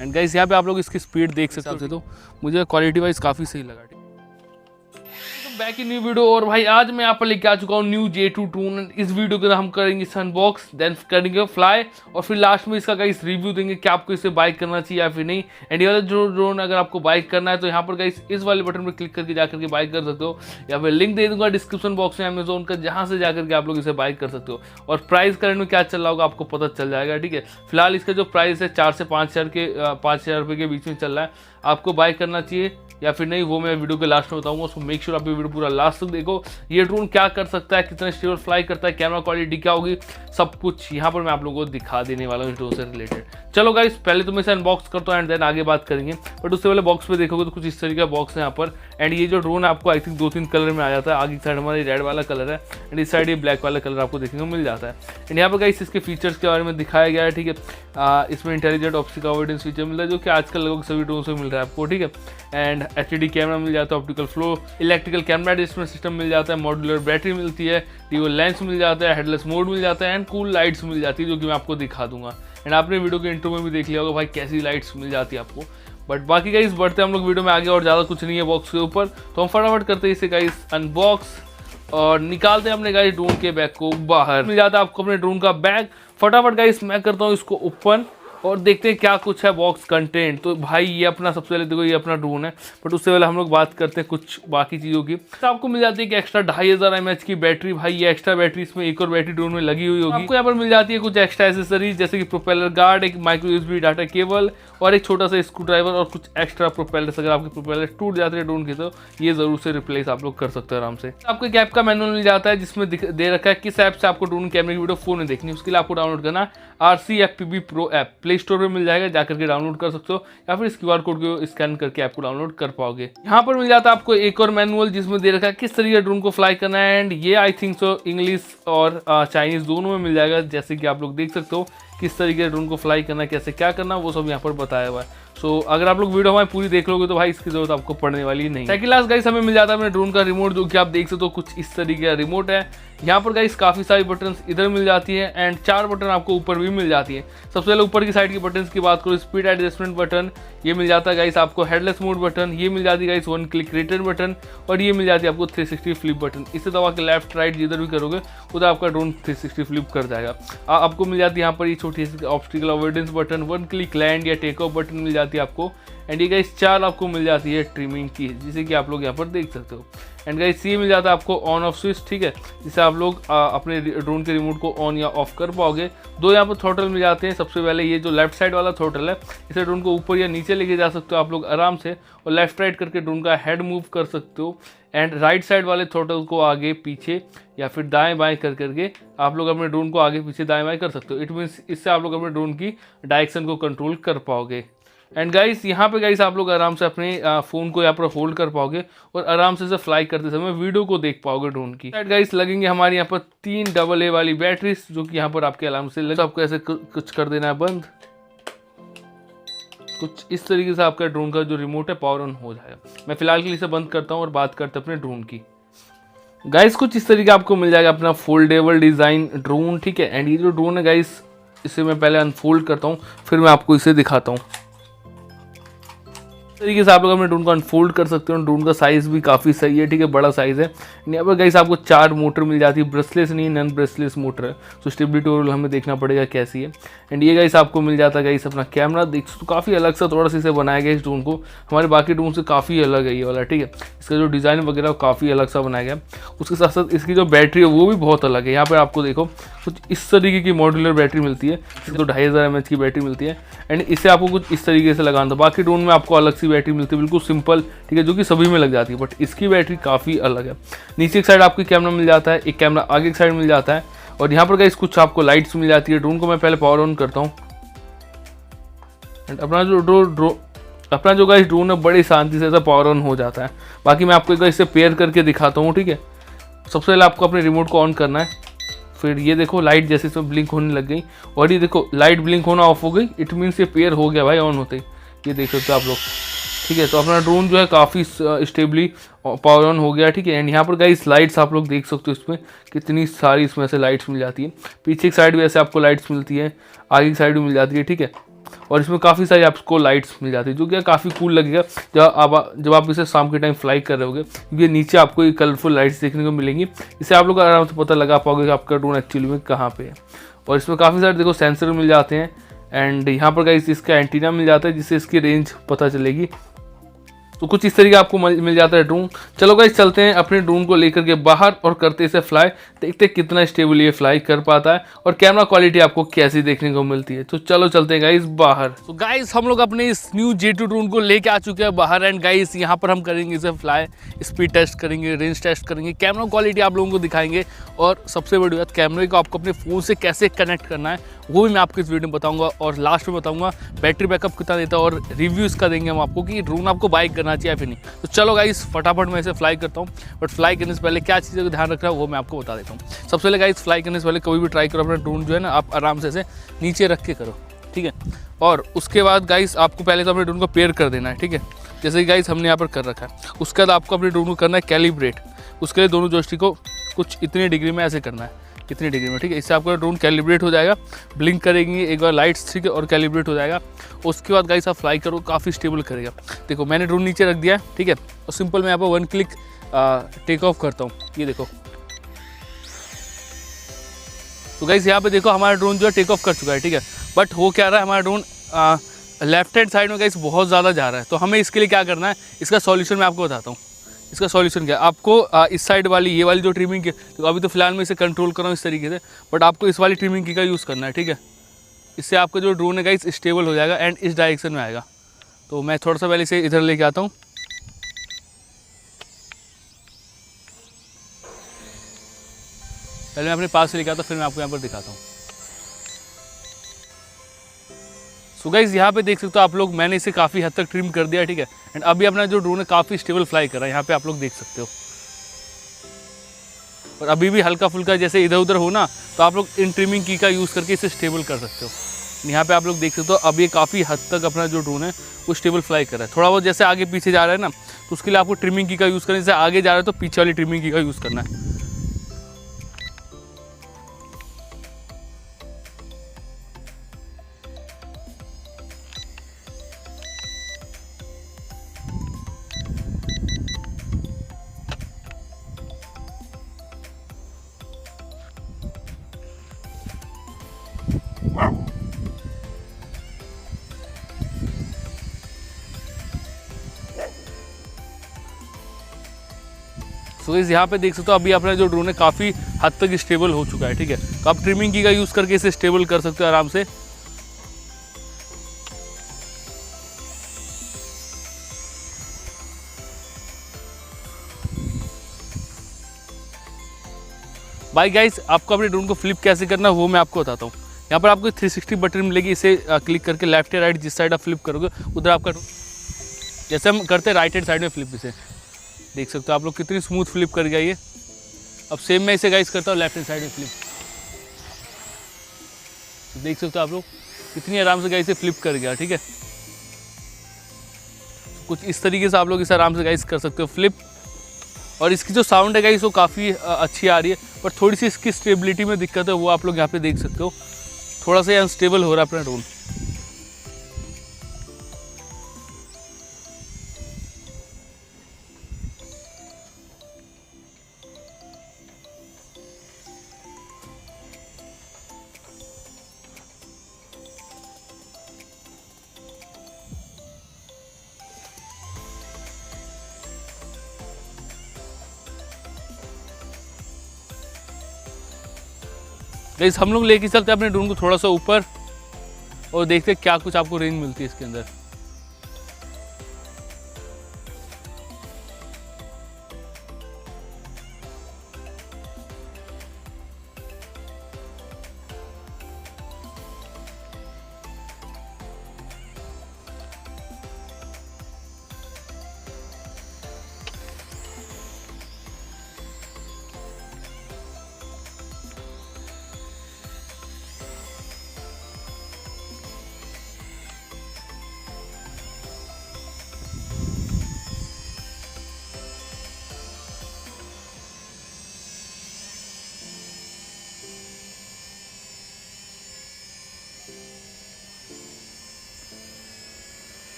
And guys यहाँ पे आप लोग इसकी स्पीड देख सकते हो, तो मुझे क्वालिटी वाइज काफ़ी सही लगा। बैक इन न्यू वीडियो, और भाई आज मैं यहाँ पर लेके आ चुका हूँ न्यू J2 ड्रोन। इस वीडियो के अंदर हम करेंगे इसे अनबॉक्स, देन करेंगे फ्लाई, और फिर लास्ट में इसका गाइस रिव्यू देंगे कि आपको इसे बाय करना चाहिए या फिर नहीं। एंड ये वाला जो ड्रोन अगर आपको बाय करना है तो यहाँ पर गाइस इस वाले बटन पर क्लिक करके जाकर के बाय कर सकते हो, या फिर लिंक दे दूंगा डिस्क्रिप्शन बॉक्स में अमेजोन का, जहाँ से जाकर के आप लोग इसे बाय कर सकते हो। और प्राइस करंट में क्या चल रहा होगा आपको पता चल जाएगा, ठीक है। फिलहाल इसका जो प्राइस है 4 से 5,000 रुपये के बीच में चल रहा है। आपको बाय करना चाहिए या फिर नहीं वो मैं वीडियो के लास्ट में बताऊंगा, सो मेक श्योर आप ये वीडियो पूरा लास्ट तक देखो। ये ड्रोन क्या कर सकता है, कितना स्टेबल फ्लाई करता है, कैमरा क्वालिटी क्या होगी, सब कुछ यहाँ पर मैं आप लोगों को दिखा देने वाला हूँ इस ड्रोन से रिलेटेड। चलो गाइस पहले तो मैं इसे अनबॉक्स करता हूँ एंड देन आगे बात करेंगे। बट उससे पहले बॉक्स पे देखोगे तो कुछ इस तरीके का बॉक्स है यहाँ पर। एंड ये जो ड्रोन है आपको आई थिंक 2-3 कलर में आ जाता है। आगे की साइड हमारा रेड वाला कलर है एंड इस साइड ये ब्लैक वाला कलर आपको देखने को मिल जाता है। एंड यहाँ पर गाइस इसके फीचर्स के बारे में दिखाया गया है, ठीक है। इसमें इंटेलिजेंट ऑप्टिकल अवॉइडेंस फीचर मिलता है जो कि आजकल लगभग सभी ड्रोन से मिल रहा है आपको, ठीक है। एंड HD कैमरा मिल जाता है, optical flow, electrical camera adjustment system मिल जाता है, मॉड्यूलर बैटरी मिलती है, डुअल लेंस मिल जाता है, हेडलेस मोड मिल जाता है एंड कूल लाइट्स मिल जाती है जो कि मैं आपको दिखा दूंगा। एंड आपने वीडियो के इंट्रो में भी देख लिया होगा भाई कैसी लाइट्स मिल जाती है आपको। बट बाकी गाइस बढ़ते हम लोग वीडियो में आगे, और ज़्यादा कुछ नहीं है बॉक्स के ऊपर, तो हम फटाफट करते हैं इसे गाइस अनबॉक्स और निकालते हैं अपने गाइस ड्रोन के बैग को बाहर। मिल जाता है आपको अपने ड्रोन का बैग। फटाफट गाइस मैं करता हूँ इसको ओपन और देखते हैं क्या कुछ है बॉक्स कंटेंट। तो भाई ये अपना सबसे पहले देखो ये अपना ड्रोन है, बट उससे पहले हम लोग बात करते हैं कुछ बाकी चीज़ों की। तो आपको मिल जाती है कि एक्स्ट्रा 2500 mAh की बैटरी। भाई ये एक्स्ट्रा बैटरी इसमें एक और बैटरी ड्रोन में लगी हुई होगी। आपको यहाँ पर मिल जाती है कुछ एक्स्ट्रा एसेसरीज जैसे कि प्रोपेलर गार्ड, एक माइक्रो USB डाटा केबल और एक छोटा सा स्क्रू ड्राइवर और कुछ एक्स्ट्रा प्रोपेलर्स। अगर आपके प्रोपेलर टूट जाते हैं ड्रोन के तो ये जरूर से रिप्लेस आप लोग कर सकते हो आराम से। आपको एक ऐप का मैनुअल मिल जाता है जिसमें दे रखा है किस ऐप से आपको ड्रोन कैमरे की वीडियो फोन में देखनी है। उसके लिए आपको डाउनलोड करना RCFPB Pro app, play store में मिल जाएगा, जाकर के डाउनलोड कर सकते हो, या फिर इस QR कोड को स्कैन करके ऐप को डाउनलोड कर पाओगे। यहाँ पर मिल जाता है आपको एक और मैनुअल जिसमें दे रखा है किस तरीके ड्रोन को फ्लाई करना है। एंड ये आई थिंक सो इंग्लिश और चाइनीज दोनों में मिल जाएगा, जैसे कि आप लोग देख सकते हो किस तरीके से ड्रोन को फ्लाई करना है, कैसे क्या करना वो सब यहाँ पर बताया हुआ है। सो अगर आप लोग वीडियो हमारी पूरी देख लोगे तो भाई इसकी जरूरत आपको पड़ने वाली नहीं। सेकंड लास्ट गाइस हमें मिल जाता है अपने ड्रोन का रिमोट, जो कि आप देख सकते हो कुछ इस तरीके का रिमोट है। यहाँ पर गाइस काफ़ी सारी बटन्स इधर मिल जाती है एंड 4 बटन आपको ऊपर भी मिल जाती है। सबसे पहले ऊपर की साइड की बटन्स की बात करो, स्पीड एडजस्टमेंट बटन ये मिल जाता है गाइस आपको, हेडलेस मोड बटन ये मिल जाती है गाइस, 1 क्लिक रिटर्न बटन, और ये मिल जाती है आपको 360 फ्लिप बटन। इसे दबा के लेफ्ट राइट जिधर भी करोगे उधर आपका ड्रोन 360 फ्लिप कर जाएगा। आपको मिल जाती है यहाँ पर ये छोटी सी obstacle avoidance button, 1 click land या टेक ऑफ बटन मिल जाती है आपको। एंड ये गाइस 4 आपको मिल जाती है ट्रिमिंग की, जिसे कि आप लोग यहाँ पर देख सकते हो। एंड गाइस ये मिल जाता है आपको ऑन ऑफ स्विच, ठीक है, जिससे आप लोग अपने ड्रोन के रिमोट को ऑन या ऑफ कर पाओगे। 2 यहाँ पर थ्रॉटल मिल जाते हैं। सबसे पहले ये जो लेफ्ट साइड वाला थ्रॉटल है, इसे ड्रोन को ऊपर या नीचे लेके जा सकते हो आप लोग आराम से, और लेफ्ट राइट करके ड्रोन का हेड मूव कर सकते हो। एंड राइट साइड वाले थ्रॉटल को आगे पीछे या फिर दाएं बाएं कर करके आप लोग अपने ड्रोन को आगे पीछे दाएं बाएं कर सकते हो। इट मीन्स इससे आप लोग अपने ड्रोन की डायरेक्शन को कंट्रोल कर पाओगे। एंड गाइस यहाँ पे गाइस आप लोग आराम से अपने फ़ोन को यहाँ पर होल्ड कर पाओगे और आराम से इसे फ्लाई करते समय वीडियो को देख पाओगे ड्रोन की। राइट गाइस लगेंगे हमारे यहाँ पर 3 AA वाली बैटरीज, जो कि यहाँ पर आपके अलार्म से लगे। आपको ऐसे कुछ कर देना है बंद, कुछ इस तरीके से आपका ड्रोन का जो रिमोट है पावर ऑन हो जाएगा। मैं फिलहाल के लिए इसे बंद करता हूँ और बात करते हैं अपने ड्रोन की। गाइस कुछ इस तरीके आपको मिल जाएगा अपना फोल्डेबल डिज़ाइन ड्रोन, ठीक है। एंड ये जो ड्रोन है गाइस इसे मैं पहले अनफोल्ड करता हूँ, फिर मैं आपको इसे दिखाता हूँ। इस तरीके से आप लोग अपने ड्रोन को अनफोल्ड कर सकते हो। ड्रोन का साइज़ भी काफ़ी सही है, ठीक है, बड़ा साइज़ है। यहाँ पर गाइस आपको 4 मोटर मिल जाती है, ब्रेसलेस नहीं नॉन ब्रेसलेस मोटर है। तो स्टेबिलिटी ओवरऑल हमें देखना पड़ेगा कैसी है। एंड ये गाइस आपको मिल जाता है गाइस अपना कैमरा, देख सकते हो काफ़ी अलग सा थोड़ा सा इसे बनाया गया इस ड्रोन को, हमारे बाकी ड्रोन से काफ़ी अलग है ये वाला, ठीक है। इसका जो डिज़ाइन वगैरह काफ़ी अलग सा बनाया गया। उसके साथ साथ इसकी जो बैटरी है वो भी बहुत अलग है। यहाँ पर आपको देखो कुछ इस तरीके की मॉड्यूलर बैटरी मिलती है, इसकी तो 2500 mAh की बैटरी मिलती है। एंड इसे आपको कुछ इस तरीके से लगाना था। बाकी ड्रोन में आपको अलग सी बैटरी मिलती है बिल्कुल सिंपल, ठीक है, जो कि सभी में लग जाती है, बट इसकी बैटरी काफ़ी अलग है। नीचे की साइड आपको कैमरा मिल जाता है, एक कैमरा आगे की साइड मिल जाता है, और यहाँ पर गाइस कुछ आपको लाइट्स मिल जाती है। ड्रोन को मैं पहले पावर ऑन करता हूँ एंड अपना जो गाइस ड्रोन है बड़ी शांति से ऐसा पावर ऑन हो जाता है। बाकी मैं आपको एक बार इसे पेयर करके दिखाता हूँ, ठीक है। सबसे पहले आपको अपने रिमोट को ऑन करना है, फिर ये देखो लाइट जैसे इसमें ब्लिंक होने लग गई, और ये देखो लाइट ब्लिंक होना ऑफ हो गई। इट मीन्स ये पेयर हो गया भाई ऑन होते ही, ये देख सकते हो आप लोग, ठीक है। तो अपना ड्रोन जो है काफ़ी स्टेबली पावर ऑन हो गया, ठीक है। एंड यहाँ पर गाइस लाइट्स आप लोग देख सकते हो, इसमें कितनी सारी इसमें से लाइट्स मिल जाती है। पीछे की साइड भी ऐसे आपको लाइट्स मिलती है, आगे की साइड भी मिल जाती है, ठीक है। और इसमें काफ़ी सारी आपको लाइट्स मिल जाती है, जो कि काफ़ी कूल लगेगा जब आप इसे शाम के टाइम फ्लाई कर रहे होगे, क्योंकि नीचे आपको ये कलरफुल लाइट्स देखने को मिलेंगी। इससे आप लोग आराम से पता लगा पाओगे कि आपका ड्रोन एक्चुअली में कहाँ पे है। और इसमें काफ़ी सारे देखो सेंसर मिल जाते हैं, एंड यहाँ पर गाइस इसका एंटीना मिल जाता है जिससे इसकी रेंज पता चलेगी। तो कुछ इस तरीके आपको मिल जाता है ड्रोन। चलो गाइस चलते हैं अपने ड्रोन को लेकर के बाहर और करते इसे फ्लाई, देखते हैं कितना स्टेबल ये फ्लाई कर पाता है और कैमरा क्वालिटी आपको कैसी देखने को मिलती है। तो चलो चलते हैं गाइस बाहर। तो गाइस हम लोग अपने इस न्यू J2 ड्रोन को लेके आ चुके हैं बाहर, एंड गाइस यहाँ पर हम करेंगे इसे फ्लाई, स्पीड टेस्ट करेंगे, रेंज टेस्ट करेंगे, कैमरा क्वालिटी आप लोगों को दिखाएंगे, और सबसे बड़ी बात कैमरे को आपको अपने फ़ोन से कैसे कनेक्ट करना है वो भी मैं आपको इस वीडियो में बताऊंगा, और लास्ट में बताऊंगा बैटरी बैकअप कितना देता है, और रिव्यू इसका देंगे हम आपको कि ड्रोन आपको बाइक करना चाहिए या फिर नहीं। तो चलो गाइस फटाफट मैं इसे फ्लाई करता हूँ, बट फ्लाई करने से पहले क्या चीज़ों का ध्यान रखना है वो मैं आपको बता देता हूँ। सबसे पहले गाइस फ्लाई करने से पहले कभी भी ट्राई करो अपना ड्रोन जो है ना आप आराम से नीचे रख के करो, ठीक है। और उसके बाद गाइस आपको पहले तो अपने ड्रोन को पेयर कर देना है, ठीक है, जैसे कि गाइस हमने यहाँ पर कर रखा है। उसके बाद आपको अपने ड्रोन को करना है कैलिब्रेट। उसके लिए दोनों जोस्टिक को कुछ इतने डिग्री में ऐसे करना है, इतनी डिग्री में, ठीक है। इससे आपका ड्रोन कैलिब्रेट हो जाएगा, ब्लिंक करेंगे एक बार लाइट्स, ठीक है, और कैलिब्रेट हो जाएगा। उसके बाद गाइस आप फ्लाई करो, काफ़ी स्टेबल करेगा। देखो मैंने ड्रोन नीचे रख दिया है, ठीक है, और सिंपल मैं यहाँ पर 1 क्लिक टेक ऑफ करता हूँ, ये देखो। तो गाइस यहाँ पे देखो हमारा ड्रोन जो है टेक ऑफ कर चुका है, ठीक है, बट हो क्या रहा है हमारा ड्रोन लेफ्ट हैंड साइड में गाइस बहुत ज़्यादा जा रहा है। तो हमें इसके लिए क्या करना है, इसका सॉल्यूशन मैं आपको बताता हूँ। इसका सॉल्यूशन क्या है, आपको इस साइड वाली ये वाली जो ट्रिमिंग की, तो अभी तो फिलहाल मैं इसे कंट्रोल कर रहा हूँ इस तरीके से, बट आपको इस वाली ट्रिमिंग की का यूज़ करना है, ठीक है। इससे आपका जो ड्रोन है गाइस स्टेबल हो जाएगा एंड इस डायरेक्शन में आएगा। तो मैं थोड़ा सा पहले इसे इधर लेके आता हूँ। पहले मैं अपने पास से लेके आता हूँ, फिर मैं आपको यहाँ पर दिखाता हूँ। सो गाइस यहाँ पे देख सकते हो आप लोग, मैंने इसे काफ़ी हद तक ट्रिम कर दिया, ठीक है, एंड अभी अपना जो ड्रोन है काफ़ी स्टेबल फ्लाई कर रहा है, यहाँ पे आप लोग देख सकते हो। और अभी भी हल्का फुल्का जैसे इधर उधर हो ना, तो आप लोग इन ट्रिमिंग की का यूज़ करके इसे स्टेबल कर सकते हो। यहाँ पे आप लोग देख सकते हो अब ये काफ़ी हद तक अपना जो ड्रोन है वो स्टेबल फ्लाई कर रहा है। थोड़ा बहुत जैसे आगे पीछे जा रहा है ना, तो उसके लिए आपको ट्रिमिंग की का यूज़ करना है। जैसे आगे जा रहा है तो पीछे वाली ट्रिमिंग की का यूज़ करना है। सो गाइस यहाँ पे देख सकते हो अभी अपना जो ड्रोन है काफ़ी हद तक स्टेबल हो चुका है, ठीक है। तो आप ट्रिमिंग की का यूज़ करके इसे स्टेबल कर सकते हो आराम से। बाय गाइस आपको अपने ड्रोन को फ्लिप कैसे करना है वो मैं आपको बताता हूँ। यहाँ पर आपको 360 बटन मिलेगी, इसे क्लिक करके लेफ्ट या राइट जिस साइड आप फ्लिप करोगे उधर आपका, जैसे हम करते हैं राइट हैंड साइड में फ्लिप, इसे देख सकते हो आप लोग कितनी स्मूथ फ्लिप कर गया ये। अब सेम मैं इसे गाइस करता हूँ लेफ्ट हैंड साइड में फ्लिप, देख सकते हो आप लोग कितनी आराम से गाइस से फ्लिप कर गया, ठीक है। कुछ इस तरीके से आप लोग इसे आराम से गाइस कर सकते हो फ्लिप। और इसकी जो साउंड है गाइस वो काफ़ी अच्छी आ रही है, पर थोड़ी सी इसकी स्टेबिलिटी में दिक्कत है, वो आप लोग यहाँ पे देख सकते हो, थोड़ा सा अनस्टेबल हो रहा है अपना ड्रोन। गाइस हम लोग लेके चलते हैं अपने ड्रोन को थोड़ा सा ऊपर और देखते हैं क्या कुछ आपको रेंज मिलती है इसके अंदर।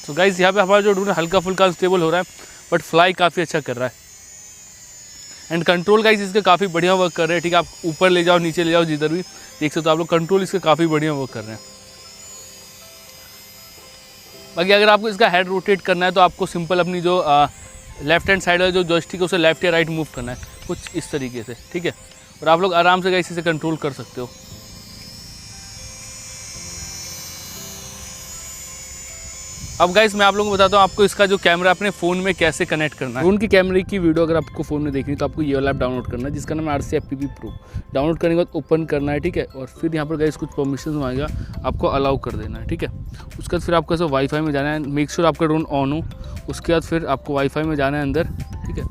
तो गाइस यहाँ पे हमारा जो ड्रोन हल्का फुल्का अनस्टेबल हो रहा है, बट फ्लाई काफ़ी अच्छा कर रहा है। एंड कंट्रोल गाइस इसका काफ़ी बढ़िया वर्क कर रहे हैं, ठीक है। आप ऊपर ले जाओ, नीचे ले जाओ, जिधर भी देख सकते हो आप लोग, कंट्रोल इसका काफ़ी बढ़िया वर्क कर रहे हैं। बाकी अगर आपको इसका हेड रोटेट करना है तो आपको सिंपल अपनी जो लेफ्ट हैंड साइड वाला जो जॉयस्टिक है उसे लेफ्ट या राइट मूव करना है, कुछ इस तरीके से, ठीक है। और आप लोग आराम से गाइस इसे कंट्रोल कर सकते हो। अब गाइस मैं आप लोगों को बताता हूँ आपको इसका जो कैमरा अपने फ़ोन में कैसे कनेक्ट करना है। ड्रोन की कैमरे की वीडियो अगर आपको फ़ोन में देखनी है तो आपको ये वाला ऐप डाउनलोड करना है, जिसका नाम है RCFPV Pro। डाउनलोड करने के बाद ओपन करना है, ठीक है। और फिर यहाँ पर गाइस कुछ परमिशन मांगेगा, आपको अलाउ कर देना है, ठीक है। उसके बाद फिर आपको ऐसा वाईफाई में जाना है, मेक श्योर आपका ड्रोन ऑन हो। उसके बाद फिर आपको वाईफाई में जाना है अंदर, ठीक है।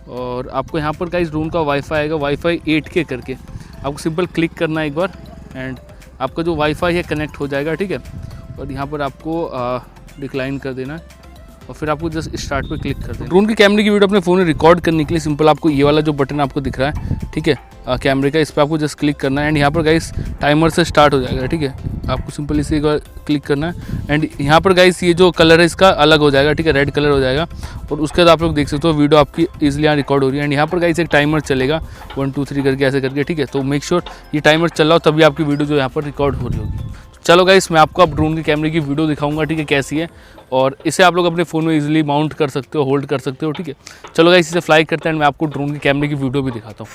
और आपको यहाँ पर गाइस ड्रोन का वाईफाई आएगा, वाईफाई 8K करके। आपको सिंपल क्लिक करना है एक बार एंड आपका जो वाईफाई है कनेक्ट हो जाएगा, ठीक है। और यहाँ पर आपको डिक्लाइन कर देना है और फिर आपको जस्ट स्टार्ट पे क्लिक कर देना है। ड्रोन की कैमरे की वीडियो अपने फ़ोन में रिकॉर्ड करने के लिए सिंपल आपको ये वाला जो बटन आपको दिख रहा है, ठीक है, कैमरे का, इस पर आपको जस्ट क्लिक करना है एंड यहाँ पर गाइस टाइमर से स्टार्ट हो जाएगा, ठीक है। आपको सिंपल इसे एक बार क्लिक करना है एंड यहाँ पर गाइस ये जो कलर है इसका अलग हो जाएगा, ठीक है, रेड कलर हो जाएगा। और उसके बाद आप लोग देख सकते हो वीडियो आपकी ईजिली यहाँ रिकॉर्ड हो रही है एंड यहाँ पर गाइस एक टाइमर चलेगा 1 2 3 करके ऐसे करके, ठीक है। तो मेक श्योर ये टाइमर चल रहा हो तभी आपकी वीडियो जो यहाँ पर रिकॉर्ड हो रही होगी। चलो गाइस मैं आपको अब ड्रोन के कैमरे की वीडियो दिखाऊंगा, ठीक है, कैसी है। और इसे आप लोग अपने फ़ोन में इजीली माउंट कर सकते हो, होल्ड कर सकते हो, ठीक है। चलो गाइस इसे फ्लाई करते हैं, मैं आपको ड्रोन के कैमरे की वीडियो भी दिखाता हूँ।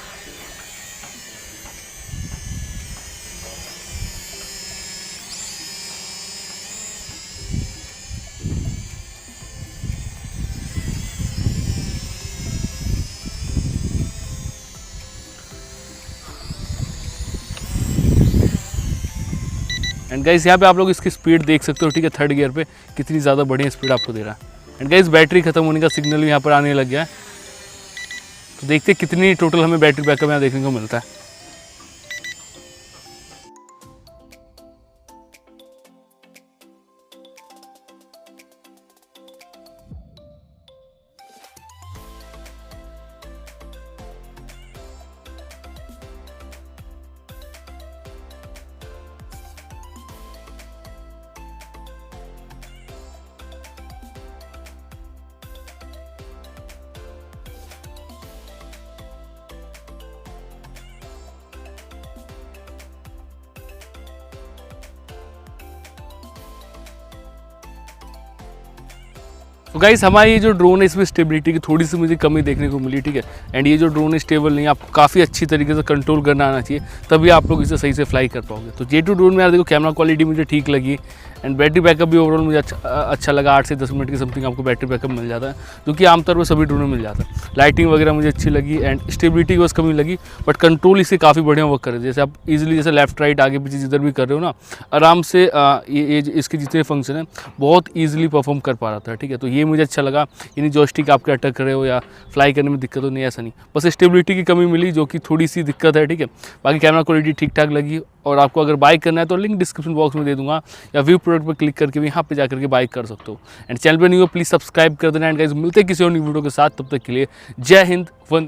एंड गाइस यहाँ पे आप लोग इसकी स्पीड देख सकते हो, ठीक है, 3rd गियर पे कितनी ज़्यादा बढ़िया स्पीड आपको दे रहा है। एंड गाइस बैटरी खत्म होने का सिग्नल भी यहाँ पर आने लग गया है, तो देखते हैं कितनी टोटल हमें बैटरी बैकअप यहाँ देखने को मिलता है। तो गाइस हमारी ये जो ड्रोन है इसमें स्टेबिलिटी की थोड़ी सी मुझे कमी देखने को मिली, ठीक है। एंड ये जो ड्रोन है स्टेबल नहीं है, आपको काफ़ी अच्छी तरीके से कंट्रोल करना आना चाहिए, तभी आप लोग इसे सही से फ्लाई कर पाओगे। तो J2 ड्रोन में यार देखो कैमरा क्वालिटी मुझे ठीक लगी एंड बैटरी बैकअप भी ओवरऑल मुझे अच्छा लगा। 8 से 10 मिनट की समथिंग आपको बैटरी बैकअप मिल जाता है, जो कि आमतौर पर सभी ड्रोन में मिल जाता है। लाइटिंग वगैरह मुझे अच्छी लगी एंड स्टेबिलिटी की बस कमी लगी, बट कंट्रोल इससे काफ़ी बढ़िया वर्क करे। जैसे आप इजीली जैसे लेफ्ट राइट आगे पीछे जिधर भी कर रहे हो ना, आराम से ये इसके जितने फंक्शन हैं बहुत ईजिली परफॉर्म कर पा रहा था, ठीक है। तो ये मुझे अच्छा लगा, यानी जॉयस्टिक आपके अटक कर रहे हो या फ्लाई करने में दिक्कत हो, नहीं ऐसा नहीं, बस स्टेबिलिटी की कमी मिली जो कि थोड़ी सी दिक्कत है, ठीक है। बाकी कैमरा क्वालिटी ठीक ठाक लगी। और आपको अगर बाइक करना है तो लिंक डिस्क्रिप्शन बॉक्स में दे दूंगा, या व्यू प्रोडक्ट पर क्लिक करके भी यहाँ पे जाकर के बाइक कर सकते हो। एंड चैनल पर नहीं हो प्लीज़ सब्सक्राइब कर देना। एंड गाइस मिलते हैं किसी और न्यू वीडियो के साथ, तब तक के लिए जय हिंद, वंदे।